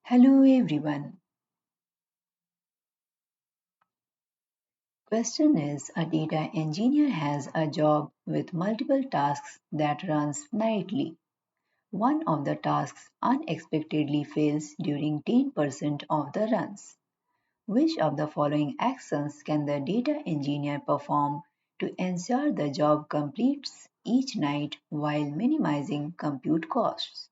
Hello everyone. Question is a data engineer has a job with multiple tasks that runs nightly. One of the tasks unexpectedly fails during 10% of the runs. Which of the following actions can the data engineer perform to ensure the job completes each night while minimizing compute costs?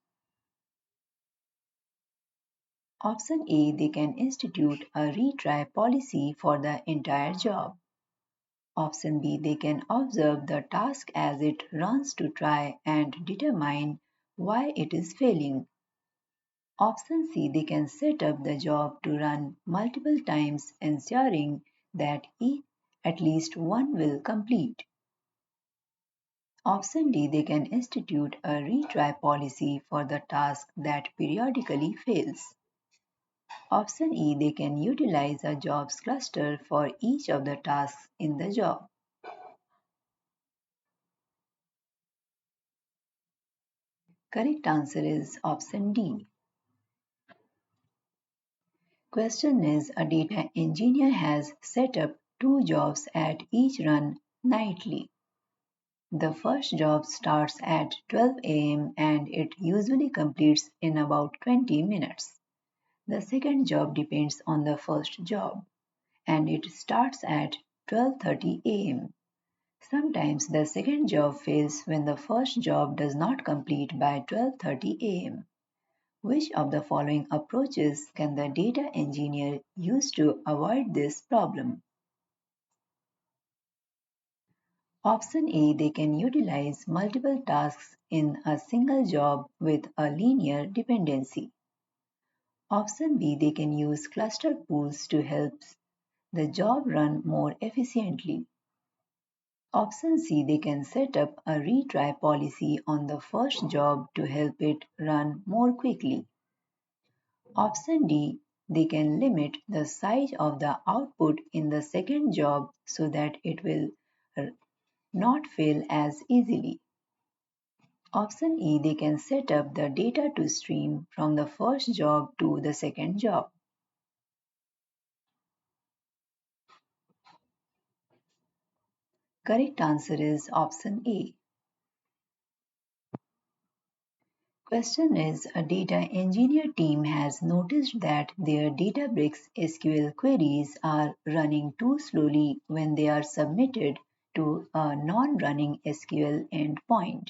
Option A, they can institute a retry policy for the entire job. Option B, they can observe the task as it runs to try and determine why it is failing. Option C, they can set up the job to run multiple times, ensuring that at least one will complete. Option D, they can institute a retry policy for the task that periodically fails. Option E, they can utilize a jobs cluster for each of the tasks in the job. Correct answer is option D. Question is a data engineer has set up two jobs at each run nightly. The first job starts at 12 a.m. and it usually completes in about 20 minutes. The second job depends on the first job and it starts at 12:30 a.m. Sometimes the second job fails when the first job does not complete by 12:30 a.m. Which of the following approaches can the data engineer use to avoid this problem? Option A, they can utilize multiple tasks in a single job with a linear dependency. Option B, they can use cluster pools to help the job run more efficiently. Option C, they can set up a retry policy on the first job to help it run more quickly. Option D, they can limit the size of the output in the second job so that it will not fail as easily. Option E, they can set up the data to stream from the first job to the second job. Correct answer is option A. Question is a data engineer team has noticed that their Databricks SQL queries are running too slowly when they are submitted to a non-running SQL endpoint.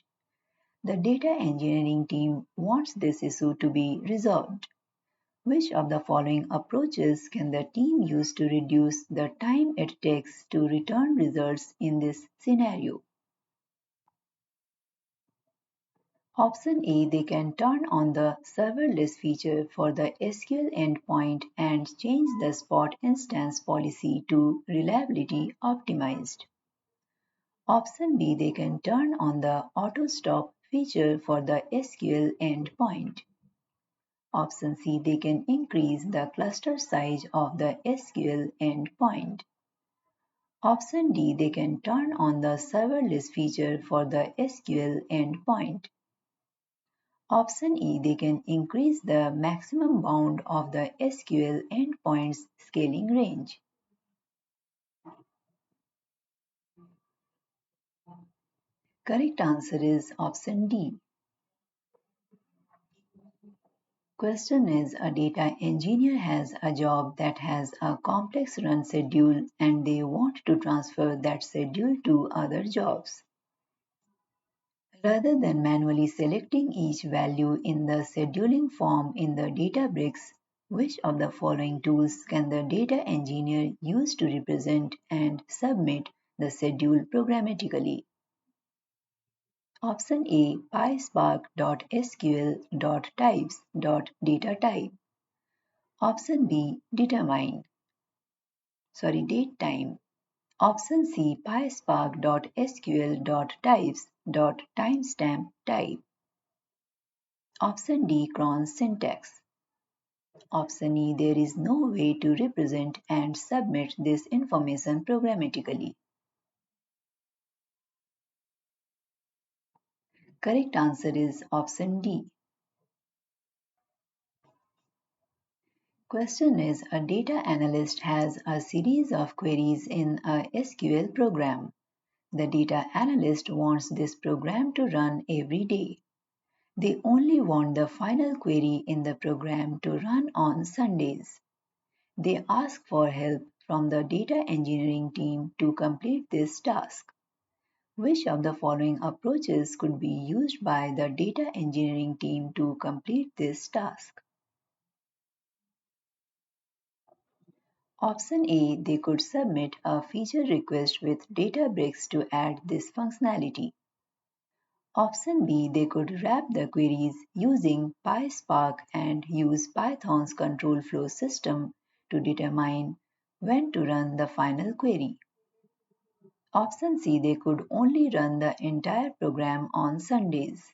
The data engineering team wants this issue to be resolved. Which of the following approaches can the team use to reduce the time it takes to return results in this scenario? Option A, they can turn on the serverless feature for the SQL endpoint and change the spot instance policy to reliability optimized. Option B, they can turn on the auto stop feature for the SQL endpoint. Option C, they can increase the cluster size of the SQL endpoint. Option D, they can turn on the serverless feature for the SQL endpoint. Option E, they can increase the maximum bound of the SQL endpoint's scaling range. Correct answer is option D. Question is a data engineer has a job that has a complex run schedule and they want to transfer that schedule to other jobs. Rather than manually selecting each value in the scheduling form in the Databricks, which of the following tools can the data engineer use to represent and submit the schedule programmatically? Option A, PySpark.sql.types.datatype. Option B, datetime. Option C, PySpark.sql.types.timestamp type. Option D, cron syntax. Option E, there is no way to represent and submit this information programmatically. Correct answer is option D. Question is, a data analyst has a series of queries in a SQL program. The data analyst wants this program to run every day. They only want the final query in the program to run on Sundays. They ask for help from the data engineering team to complete this task. Which of the following approaches could be used by the data engineering team to complete this task? Option A, they could submit a feature request with Databricks to add this functionality. Option B, they could wrap the queries using PySpark and use Python's control flow system to determine when to run the final query. Option C, they could only run the entire program on Sundays.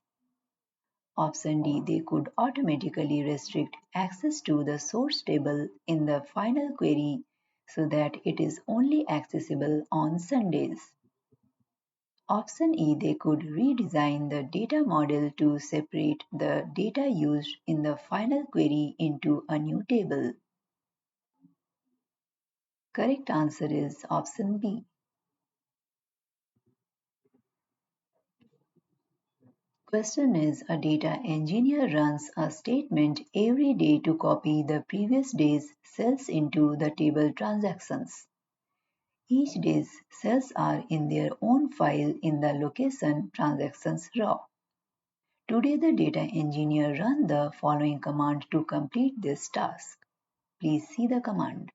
Option D, they could automatically restrict access to the source table in the final query so that it is only accessible on Sundays. Option E, they could redesign the data model to separate the data used in the final query into a new table. Correct answer is option B. Question is, a data engineer runs a statement every day to copy the previous day's cells into the table transactions. Each day's cells are in their own file in the location transactions raw. Today the data engineer run the following command to complete this task. Please see the command.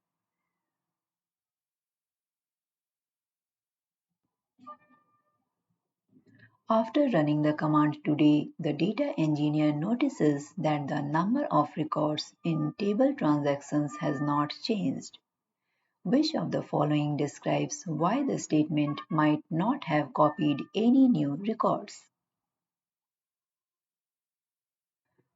After running the command today, the data engineer notices that the number of records in table transactions has not changed. Which of the following describes why the statement might not have copied any new records?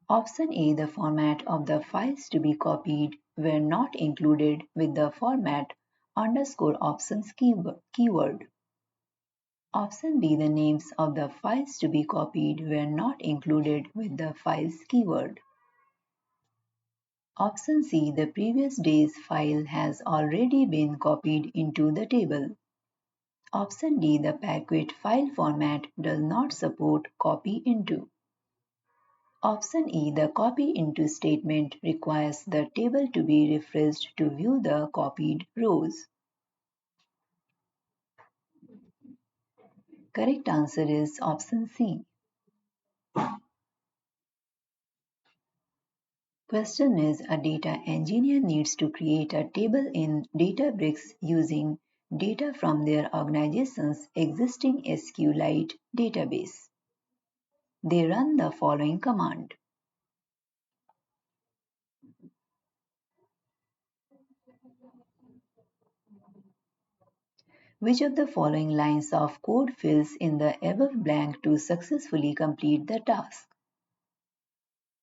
Option A, the format of the files to be copied were not included with the format underscore options keyword. Option B, the names of the files to be copied were not included with the files keyword. Option C, the previous day's file has already been copied into the table. Option D, the package file format does not support copy into. Option E, the copy into statement requires the table to be refreshed to view the copied rows. Correct answer is option C. Question is, a data engineer needs to create a table in Databricks using data from their organization's existing SQLite database. They run the following command. Which of the following lines of code fills in the above blank to successfully complete the task?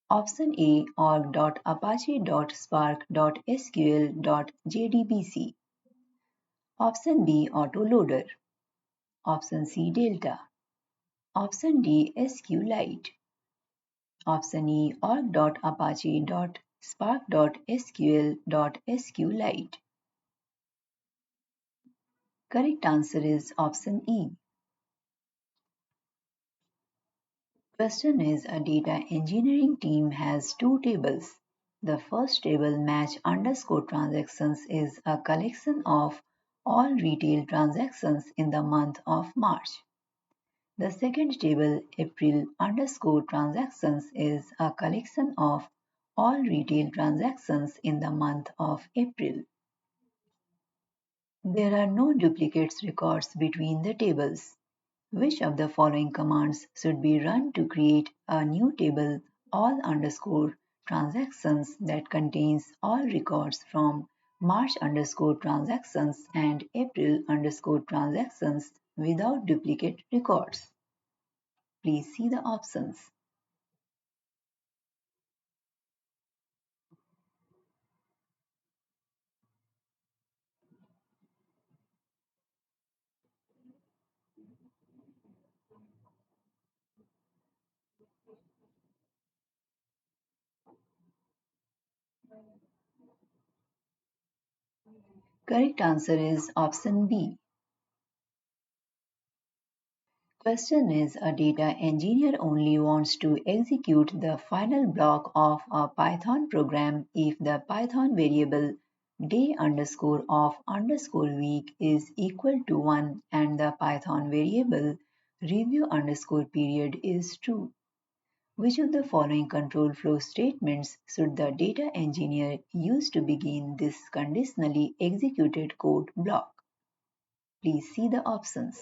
Option A, org.apache.spark.sql.jdbc. Option B, autoloader. Option C, delta. Option D, SQLite. Option E, org.apache.spark.sql.sqlite. Correct answer is option E. Question is, a data engineering team has two tables. The first table, match underscore transactions, is a collection of all retail transactions in the month of March. The second table, April underscore transactions, is a collection of all retail transactions in the month of April. There are no duplicates records between the tables. Which of the following commands should be run to create a new table all underscore transactions that contains all records from March underscore transactions and April underscore transactions without duplicate records? Please see the options. Correct answer is option B. Question is a data engineer only wants to execute the final block of a Python program if the Python variable day underscore of underscore week is equal to 1 and the Python variable review underscore period is true. Which of the following control flow statements should the data engineer use to begin this conditionally executed code block? Please see the options.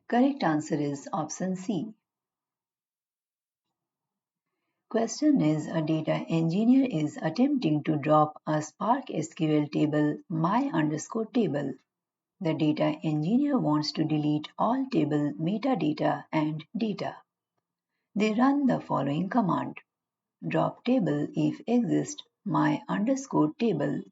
Correct answer is option C. Question is a data engineer is attempting to drop a Spark SQL table my underscore table. The data engineer wants to delete all table metadata and data. They run the following command: drop table if exist my underscore table.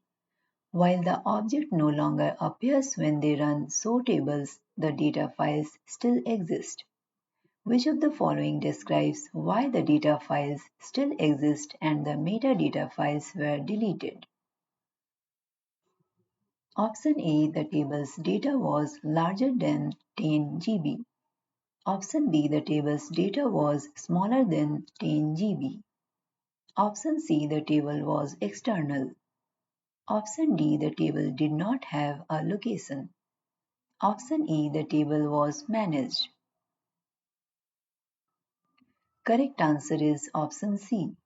While the object no longer appears when they run show tables, the data files still exist. Which of the following describes why the data files still exist and the metadata files were deleted? Option A, the table's data was larger than 10 GB. Option B, the table's data was smaller than 10 GB. Option C, the table was external. Option D, the table did not have a location. Option E, the table was managed. Correct answer is option C.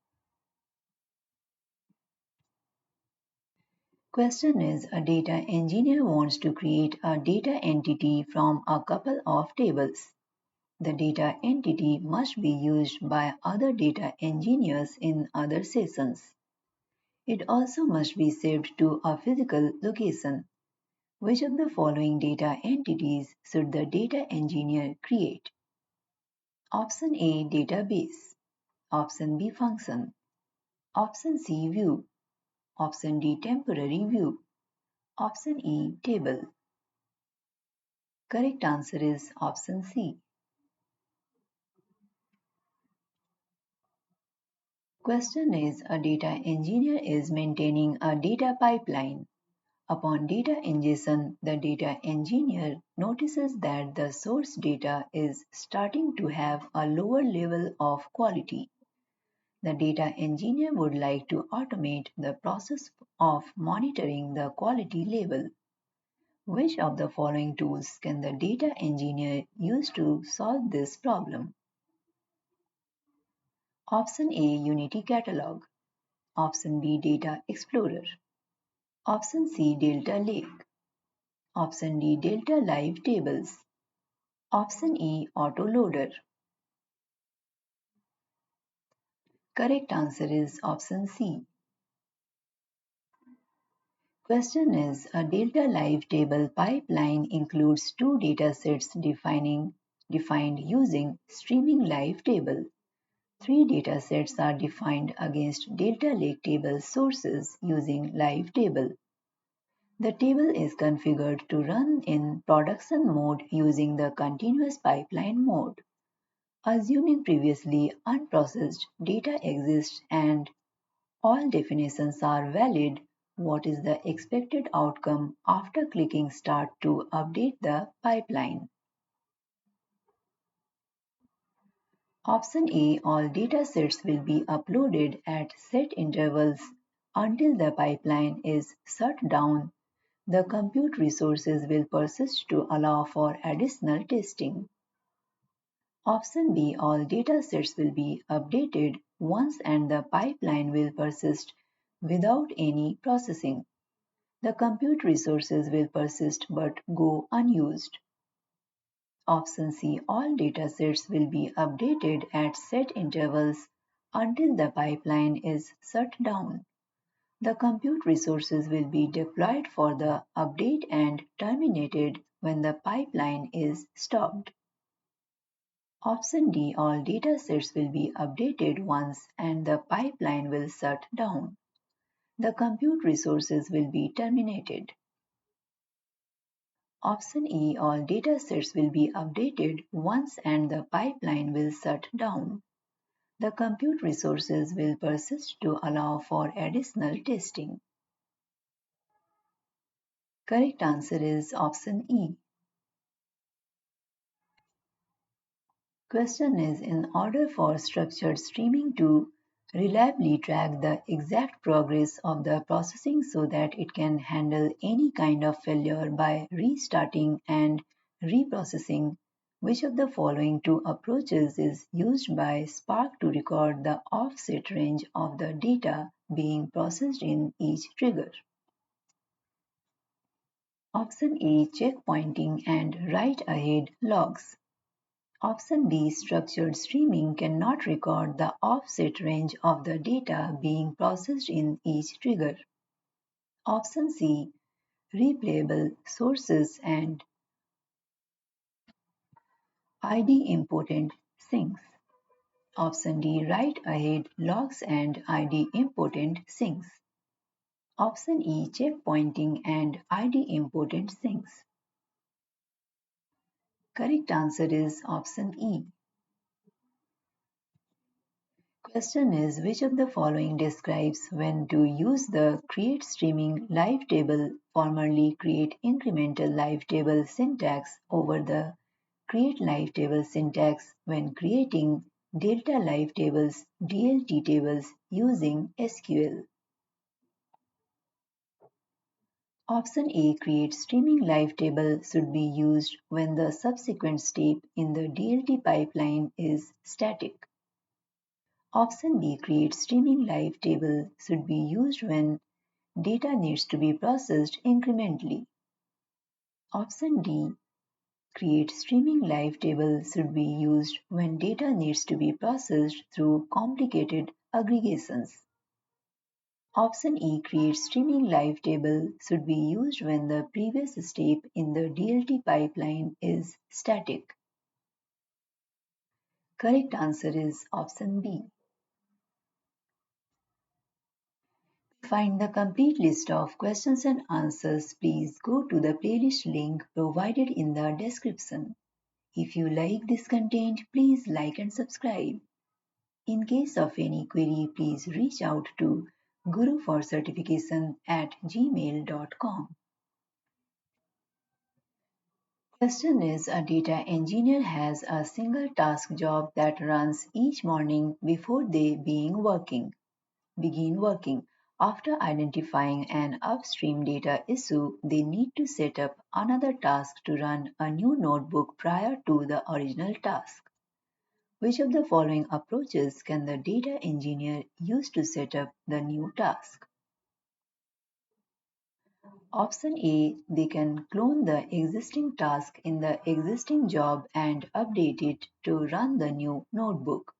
Question is a data engineer wants to create a data entity from a couple of tables. The data entity must be used by other data engineers in other sessions. It also must be saved to a physical location. Which of the following data entities should the data engineer create? Option A, database. Option B, function. Option C, view. Option D, temporary view. Option E, table. Correct answer is option C. Question is a data engineer is maintaining a data pipeline. Upon data ingestion, the data engineer notices that the source data is starting to have a lower level of quality. The data engineer would like to automate the process of monitoring the quality level. Which of the following tools can the data engineer use to solve this problem? Option A, Unity Catalog. Option B, Data Explorer. Option C, Delta Lake. Option D, Delta Live Tables. Option E, Autoloader. Correct answer is option C. Question is a Delta Live table pipeline includes two datasets defined using streaming live table. Three datasets are defined against Delta Lake table sources using live table. The table is configured to run in production mode using the continuous pipeline mode. Assuming previously unprocessed data exists and all definitions are valid, what is the expected outcome after clicking Start to update the pipeline? Option A, all datasets will be uploaded at set intervals until the pipeline is shut down. The compute resources will persist to allow for additional testing. Option B, all datasets will be updated once and the pipeline will persist without any processing. The compute resources will persist but go unused. Option C, all datasets will be updated at set intervals until the pipeline is shut down. The compute resources will be deployed for the update and terminated when the pipeline is stopped. Option D, all datasets will be updated once and the pipeline will shut down. The compute resources will be terminated. Option E, all datasets will be updated once and the pipeline will shut down. The compute resources will persist to allow for additional testing. Correct answer is option E. Question is, in order for structured streaming to reliably track the exact progress of the processing so that it can handle any kind of failure by restarting and reprocessing, which of the following two approaches is used by Spark to record the offset range of the data being processed in each trigger? Option A, checkpointing and write-ahead logs. Option B, structured streaming cannot record the offset range of the data being processed in each trigger. Option C, replayable sources and ID-important sinks. Option D, write-ahead logs and ID-important sinks. Option E, checkpointing and ID-important sinks. Correct answer is option E. Question is, which of the following describes when to use the create streaming live table, formerly create incremental live table syntax over the create live table syntax when creating delta live tables DLT tables using SQL? Option A, create streaming live table should be used when the subsequent step in the DLT pipeline is static. Option B, create streaming live table should be used when data needs to be processed incrementally. Option D, create streaming live table should be used when data needs to be processed through complicated aggregations. Option E, create streaming live table should be used when the previous step in the DLT pipeline is static. Correct answer is option B. To find the complete list of questions and answers, please go to the playlist link provided in the description. If you like this content, please like and subscribe. In case of any query, please reach out to GuruForCertification@gmail.com. Question is, a data engineer has a single task job that runs each morning before they begin working. After identifying an upstream data issue, they need to set up another task to run a new notebook prior to the original task. Which of the following approaches can the data engineer use to set up the new task? Option A, they can clone the existing task in the existing job and update it to run the new notebook.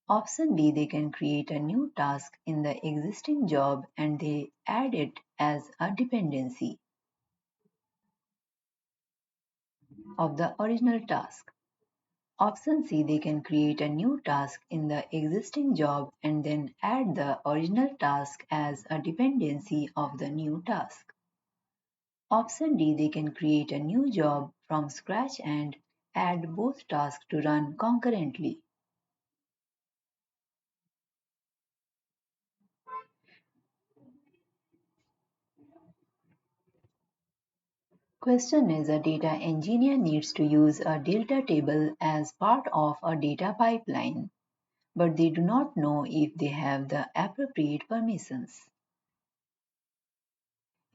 Option B, they can create a new task in the existing job and they add it as a dependency of the original task. Option C, they can create a new task in the existing job and then add the original task as a dependency of the new task. Option D, they can create a new job from scratch and add both tasks to run concurrently. Question is, a data engineer needs to use a delta table as part of a data pipeline, but they do not know if they have the appropriate permissions.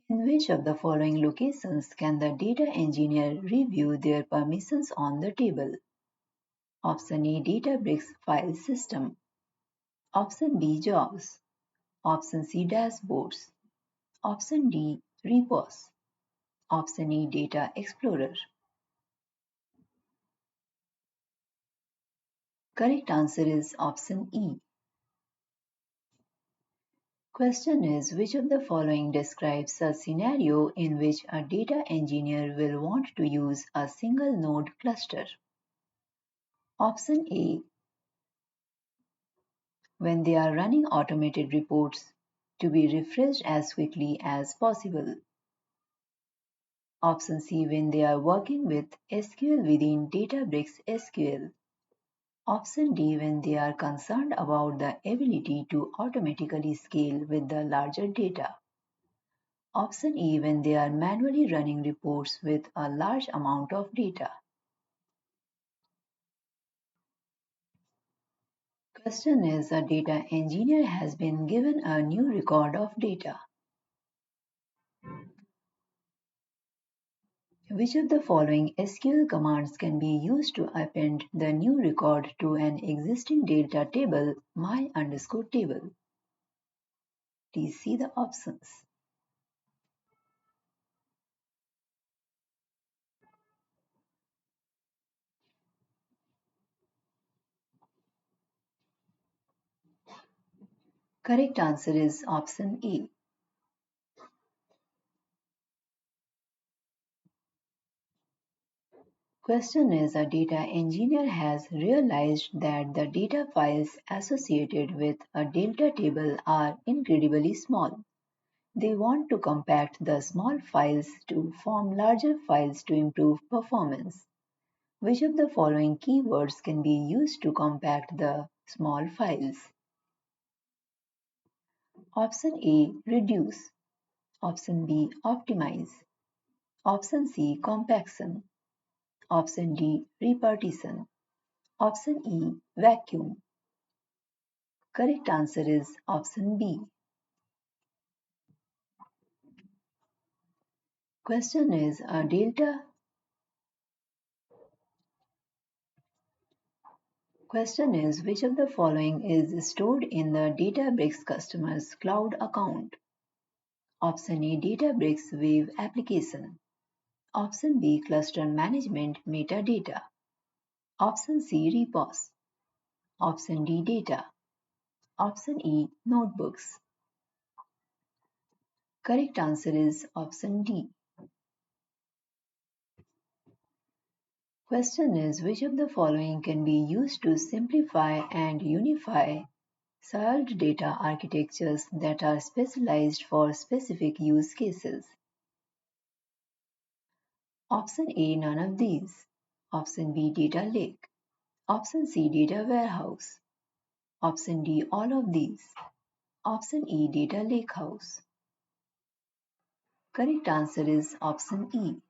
In which of the following locations can the data engineer review their permissions on the table? Option A, Databricks file system. Option B, jobs. Option C, dashboards. Option D, repos. Option E, data explorer. Correct answer is option E. Question is, which of the following describes a scenario in which a data engineer will want to use a single node cluster? Option A, when they are running automated reports to be refreshed as quickly as possible. Option C, when they are working with SQL within Databricks SQL. Option D, when they are concerned about the ability to automatically scale with the larger data. Option E, when they are manually running reports with a large amount of data. Question is, a data engineer has been given a new record of data. Which of the following SQL commands can be used to append the new record to an existing data table my underscore table? Please see the options. Correct answer is option A. Question is, a data engineer has realized that the data files associated with a data table are incredibly small. They want to compact the small files to form larger files to improve performance. Which of the following keywords can be used to compact the small files? Option A, reduce. Option B, optimize. Option C, compaction. Option D, repartition. Option E, vacuum. Correct answer is option B. Question is, which of the following is stored in the Databricks customer's cloud account? Option A, Databricks Wave Application. Option B, cluster management metadata. Option C, repos. Option D, data. Option E, notebooks. Correct answer is option D. Question is, which of the following can be used to simplify and unify solved data architectures that are specialized for specific use cases? Option A, none of these. Option B, data lake. Option C, data warehouse. Option D, all of these. Option E, data lakehouse. Correct answer is option E.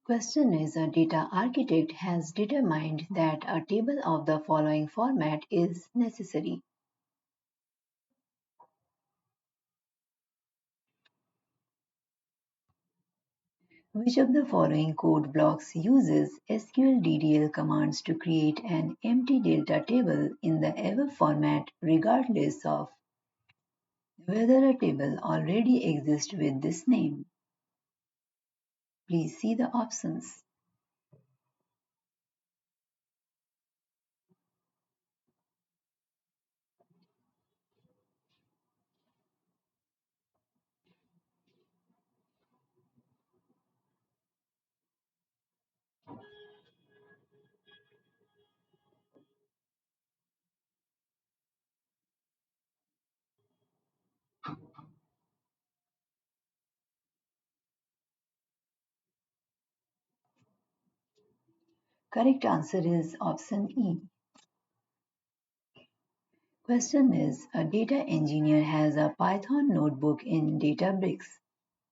Question is, a data architect has determined that a table of the following format is necessary. Which of the following code blocks uses SQL DDL commands to create an empty delta table in the above format regardless of whether a table already exists with this name? Please see the options. Correct answer is option E. Question is, a data engineer has a Python notebook in Databricks,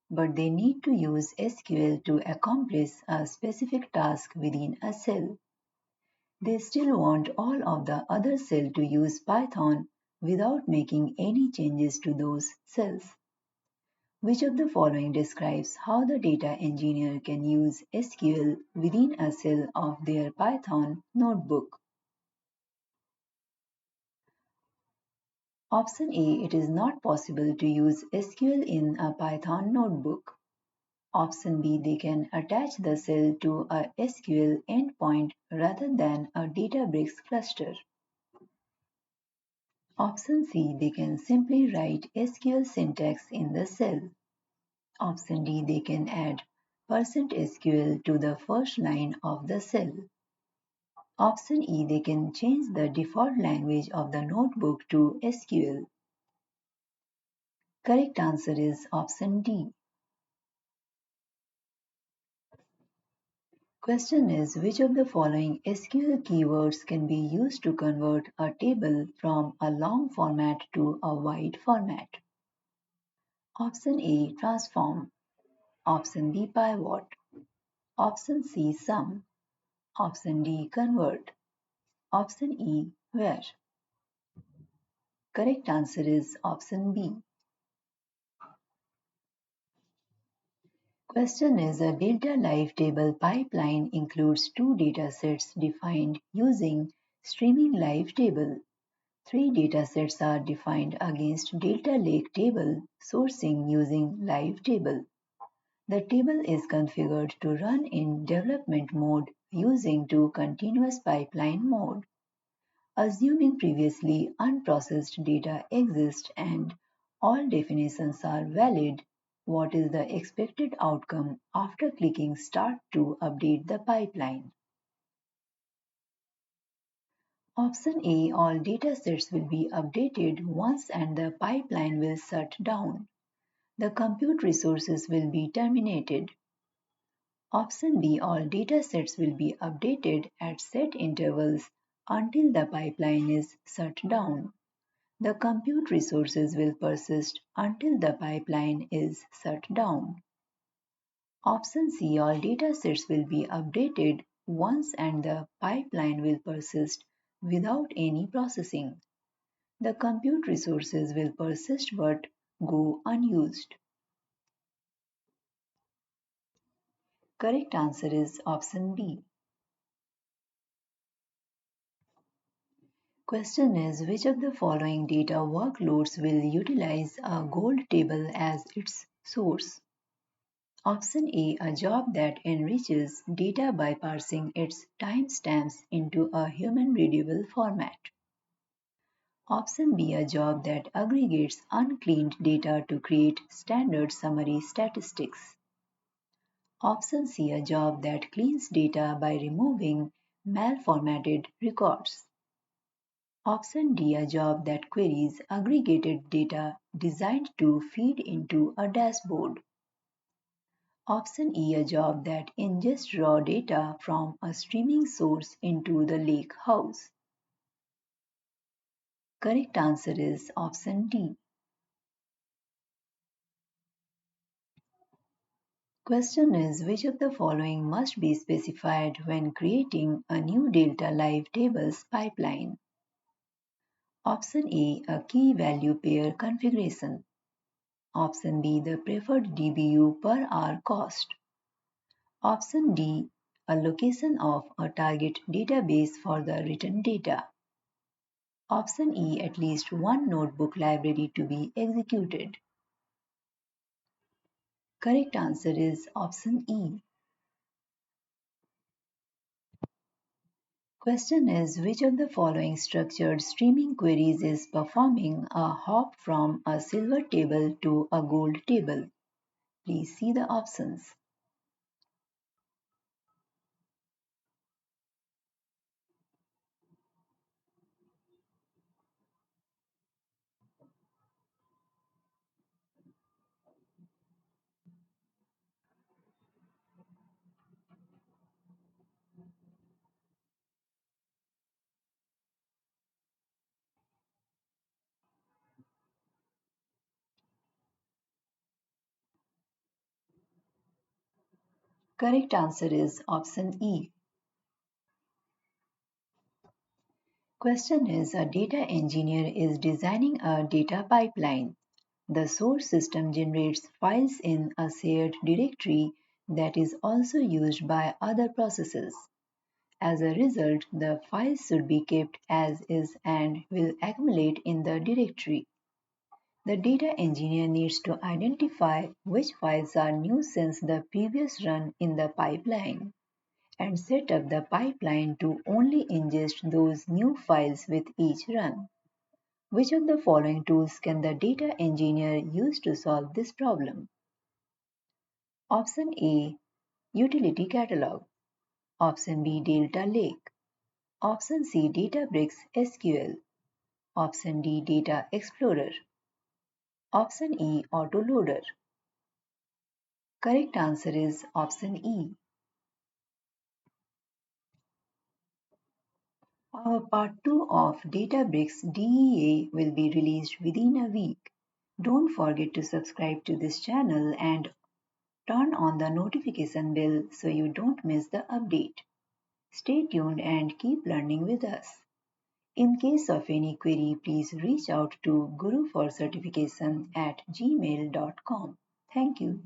but they need to use SQL to accomplish a specific task within a cell. They still want all of the other cells to use Python without making any changes to those cells. Which of the following describes how the data engineer can use SQL within a cell of their Python notebook? Option A, it is not possible to use SQL in a Python notebook. Option B, they can attach the cell to a SQL endpoint rather than a Databricks cluster. Option C, they can simply write SQL syntax in the cell. Option D, they can add %SQL to the first line of the cell. Option E, they can change the default language of the notebook to SQL. Correct answer is option D. Question is, which of the following SQL keywords can be used to convert a table from a long format to a wide format? Option A, transform. Option B, pivot. Option C, sum. Option D, convert. Option E, where. Correct answer is option B. Question is, a data live table pipeline includes two datasets defined using streaming live table. Three datasets are defined against data lake table sourcing using live table. The table is configured to run in development mode using two continuous pipeline mode. Assuming previously unprocessed data exists and all definitions are valid, what is the expected outcome after clicking Start to update the pipeline? Option A, all datasets will be updated once and the pipeline will shut down. The compute resources will be terminated. Option B, all datasets will be updated at set intervals until the pipeline is shut down. The compute resources will persist until the pipeline is shut down. Option C, all datasets will be updated once and the pipeline will persist without any processing. The compute resources will persist but go unused. Correct answer is option B. Question is, which of the following data workloads will utilize a gold table as its source? Option A, a job that enriches data by parsing its timestamps into a human readable format. Option B, a job that aggregates uncleaned data to create standard summary statistics. Option C, a job that cleans data by removing malformatted records. Option D, a job that queries aggregated data designed to feed into a dashboard. Option E, a job that ingests raw data from a streaming source into the lake house. Correct answer is option D. Question is, which of the following must be specified when creating a new data live tables pipeline? Option A, a key value pair configuration. Option B, the preferred DBU per hour cost. Option D, a location of a target database for the written data. Option E, at least one notebook library to be executed. Correct answer is option E. Question is, which of the following structured streaming queries is performing a hop from a silver table to a gold table? Please see the options. Correct answer is option E. Question is, a data engineer is designing a data pipeline. The source system generates files in a shared directory that is also used by other processes. As a result, the files should be kept as is and will accumulate in the directory. The data engineer needs to identify which files are new since the previous run in the pipeline and set up the pipeline to only ingest those new files with each run. Which of the following tools can the data engineer use to solve this problem? Option A, Utility Catalog. Option B, Delta Lake. Option C, Databricks SQL. Option D, Data Explorer. Option E, Autoloader. Correct answer is option E. Our part 2 of Databricks DEA will be released within a week. Don't forget to subscribe to this channel and turn on the notification bell so you don't miss the update. Stay tuned and keep learning with us. In case of any query, please reach out to GuruForCertification at gmail.com. Thank you.